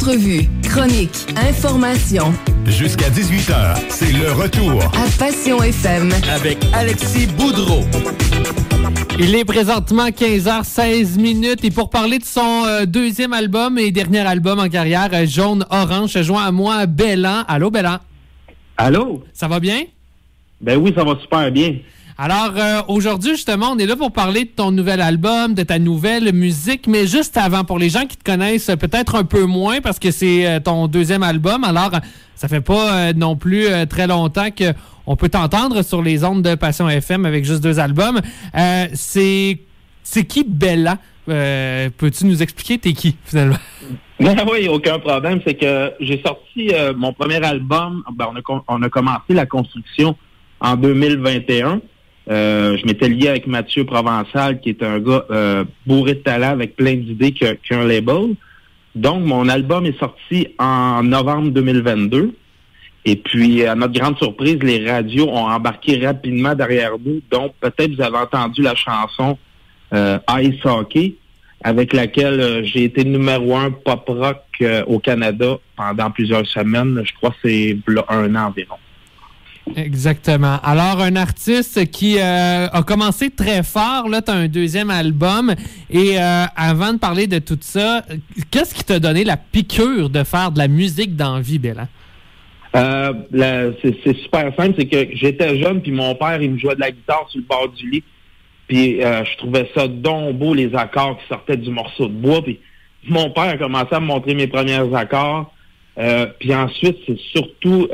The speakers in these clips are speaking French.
Entrevues, chroniques, informations. Jusqu'à 18h, c'est le retour à Passion FM avec Alexis Boudreau. Il est présentement 15h16 et pour parler de son deuxième album et dernier album en carrière, Jaune Orange, se joint à moi Bellan. Allô, Bellan? Allô? Ça va bien? Ben oui, ça va super bien. Alors, aujourd'hui, justement, on est là pour parler de ton nouvel album, de ta nouvelle musique, mais juste avant, pour les gens qui te connaissent peut-être un peu moins, parce que c'est ton deuxième album, alors ça fait pas non plus très longtemps qu'on peut t'entendre sur les ondes de Passion FM avec juste 2 albums. C'est qui Bellan? Peux-tu nous expliquer t'es qui, finalement? Ben oui, aucun problème. C'est que j'ai sorti mon premier album, on a commencé la construction en 2021. Je m'étais lié avec Mathieu Provençal, qui est un gars bourré de talent avec plein d'idées qui a un label. Donc, mon album est sorti en novembre 2022. Et puis, à notre grande surprise, les radios ont embarqué rapidement derrière nous. Donc, peut-être vous avez entendu la chanson Ice Hockey, avec laquelle j'ai été numéro 1 pop-rock au Canada pendant plusieurs semaines. Je crois que c'est 1 an environ. Exactement. Alors, un artiste qui a commencé très fort, là, tu as un deuxième album. Et avant de parler de tout ça, qu'est-ce qui t'a donné la piqûre de faire de la musique dans la vie, Bellan? C'est super simple, c'est que j'étais jeune, puis mon père, il me jouait de la guitare sur le bord du lit. Puis je trouvais ça donc beau, les accords qui sortaient du morceau de bois. Puis mon père a commencé à me montrer mes premiers accords. Puis ensuite, c'est surtout...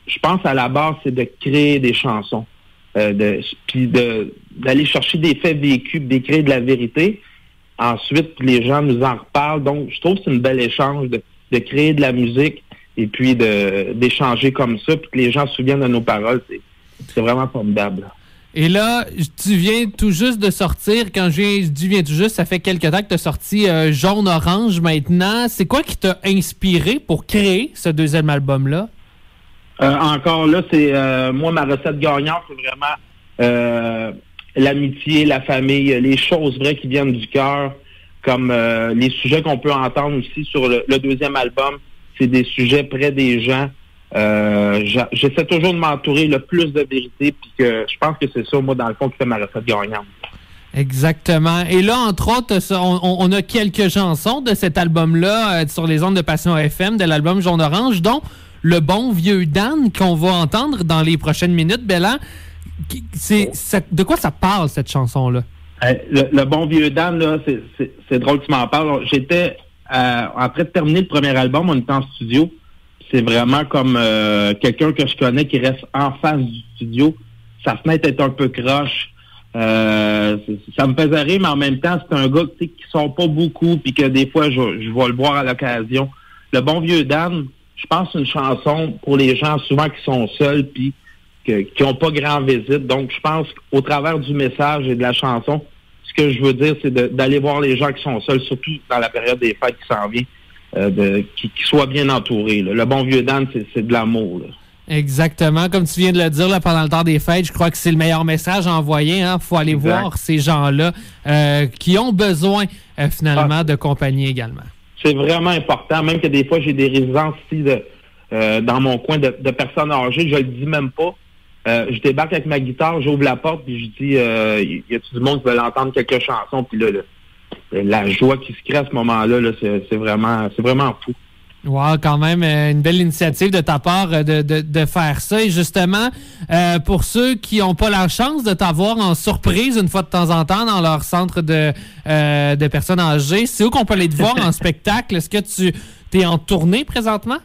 je pense à la base, c'est de créer des chansons, puis d'aller chercher des faits vécus, d'écrire de la vérité. Ensuite, les gens nous en reparlent. Donc, je trouve que c'est une belle échange de créer de la musique et puis d'échanger comme ça, puis que les gens se souviennent de nos paroles. C'est vraiment formidable. Et là, tu viens tout juste de sortir. Quand je dis viens tout juste, ça fait quelques temps que tu as sorti Jaune Orange maintenant. C'est quoi qui t'a inspiré pour créer ce deuxième album-là? Encore là, c'est moi, ma recette gagnante, c'est vraiment l'amitié, la famille, les choses vraies qui viennent du cœur, comme les sujets qu'on peut entendre aussi sur le deuxième album. C'est des sujets près des gens. J'essaie toujours de m'entourer le plus de vérité, puis que je pense que c'est ça, moi, dans le fond, qui fait ma recette gagnante. Exactement. Et là, entre autres, on a quelques chansons de cet album-là sur les ondes de Passion FM, de l'album Jaune Orange, dont Le bon vieux Dan, qu'on va entendre dans les prochaines minutes. Bellan, de quoi ça parle, cette chanson-là? Le bon vieux Dan, là, c'est drôle que tu m'en parles. J'étais, après de terminer le premier album, on était en studio. C'est vraiment comme quelqu'un que je connais qui reste en face du studio. Sa fenêtre est un peu croche. Ça me faisait rire, mais en même temps, c'est un gars qui sort pas beaucoup, puis que des fois, je vais le voir à l'occasion. Le bon vieux Dan, je pense que c'est une chanson pour les gens souvent qui sont seuls puis qui n'ont pas grand visite. Donc, je pense qu'au travers du message et de la chanson, ce que je veux dire, c'est d'aller voir les gens qui sont seuls, surtout dans la période des fêtes qui s'en vient, qui soient bien entourés. Là. Le bon vieux Dan, c'est de l'amour. Là. Exactement. Comme tu viens de le dire, là, pendant le temps des fêtes, je crois que c'est le meilleur message à envoyer. Il faut aller voir ces gens-là qui ont besoin, finalement, de compagnie également. C'est vraiment important, même que des fois, j'ai des résidences ici dans mon coin de personnes âgées, je le dis même pas. Je débarque avec ma guitare, j'ouvre la porte, puis je dis, y a-t-il du monde qui veut entendre quelques chansons? Puis là, la joie qui se crée à ce moment-là, là, c'est vraiment fou. Wow, quand même, une belle initiative de ta part de faire ça. Et justement, pour ceux qui n'ont pas la chance de t'avoir en surprise une fois de temps en temps dans leur centre de personnes âgées, c'est où qu'on peut aller te voir en spectacle? Est-ce que tu es en tournée présentement?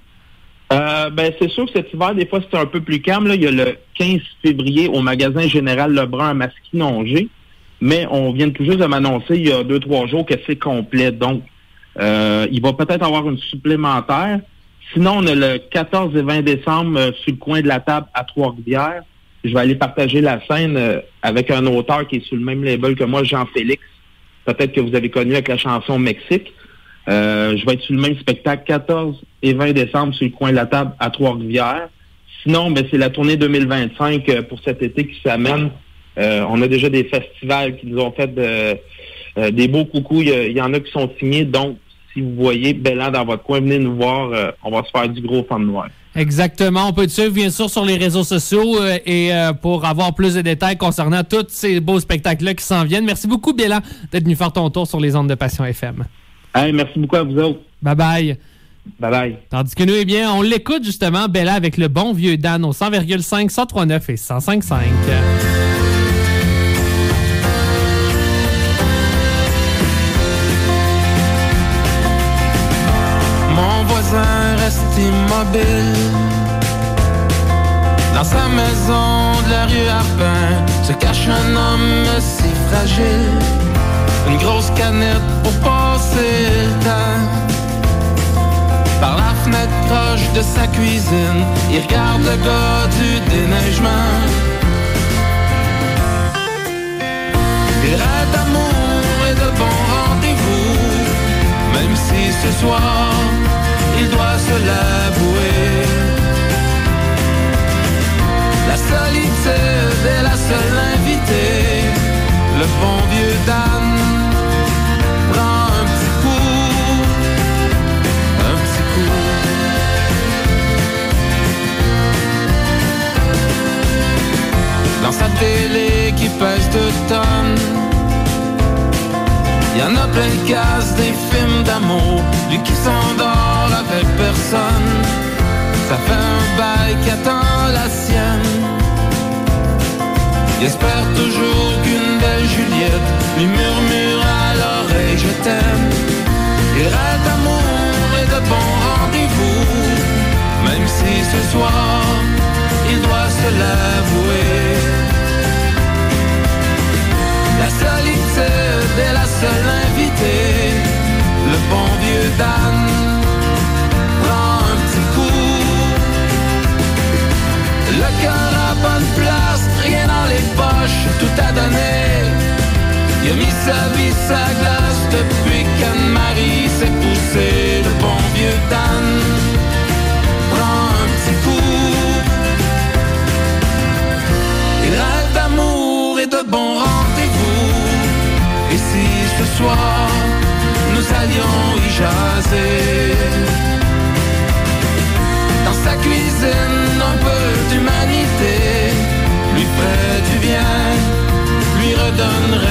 C'est sûr que cet hiver, des fois, c'est un peu plus calme. Là. Il y a le 15 février au magasin Général Lebrun à Masquinongé. Mais on vient tout juste de m'annoncer il y a 2-3 jours que c'est complet. Donc, il va peut-être avoir une supplémentaire. Sinon, on a le 14 et 20 décembre sur le coin de la table à Trois-Rivières. Je vais aller partager la scène avec un auteur qui est sur le même label que moi, Jean-Félix. Peut-être que vous avez connu avec la chanson Mexique. Je vais être sur le même spectacle 14 et 20 décembre sur le coin de la table à Trois-Rivières. Sinon, c'est la tournée 2025 pour cet été qui s'amène. On a déjà des festivals qui nous ont fait des beaux coucous. Il y en a qui sont signés. Donc, si vous voyez Belland dans votre coin, venez nous voir. On va se faire du gros fun noir. Exactement. On peut te suivre, bien sûr, sur les réseaux sociaux pour avoir plus de détails concernant tous ces beaux spectacles-là qui s'en viennent. Merci beaucoup, Belland, d'être venu faire ton tour sur les ondes de Passion FM. Hey, merci beaucoup à vous autres. Bye-bye. Bye-bye. Tandis que nous, eh bien, on l'écoute justement, Belland, avec le bon vieux Dan au 100,5, 103.9 et 105.5. Mon voisin reste immobile dans sa maison de la rue Arpin. Se cache un homme si fragile, une grosse canette pour passer le temps. Par la fenêtre proche de sa cuisine, il regarde le gars du déneigement. Il rêve d'amour et de bons rendez-vous, même si ce soir, il doit se l'avouer. La solitude est la seule invitée. Le bon vieux Dan prend un petit coup, un petit coup. Dans sa télé qui pèse 2 tonnes, y en a plein de cases des films d'amour. Lui qui s'endort avec personne, ça fait un bail qui attend la sienne. Il espère toujours qu'une belle Juliette lui murmure à l'oreille je t'aime. Il rêve d'amour et de bons rendez-vous, même si ce soir il doit se l'avouer. La solitude est la seule invitée. Le bon vieux Dan prend un petit coup. Le cœur à bonne place, rien dans les poches, tout a donné. Il a mis sa vie, sa glace depuis qu'Anne-Marie s'est poussée. Le bon vieux Dan prend un petit coup. Il rêve d'amour et de bons rendez-vous. Et si ce soir nous allions y jaser, dans sa cuisine un peu d'humanité lui ferait du bien, lui redonnerait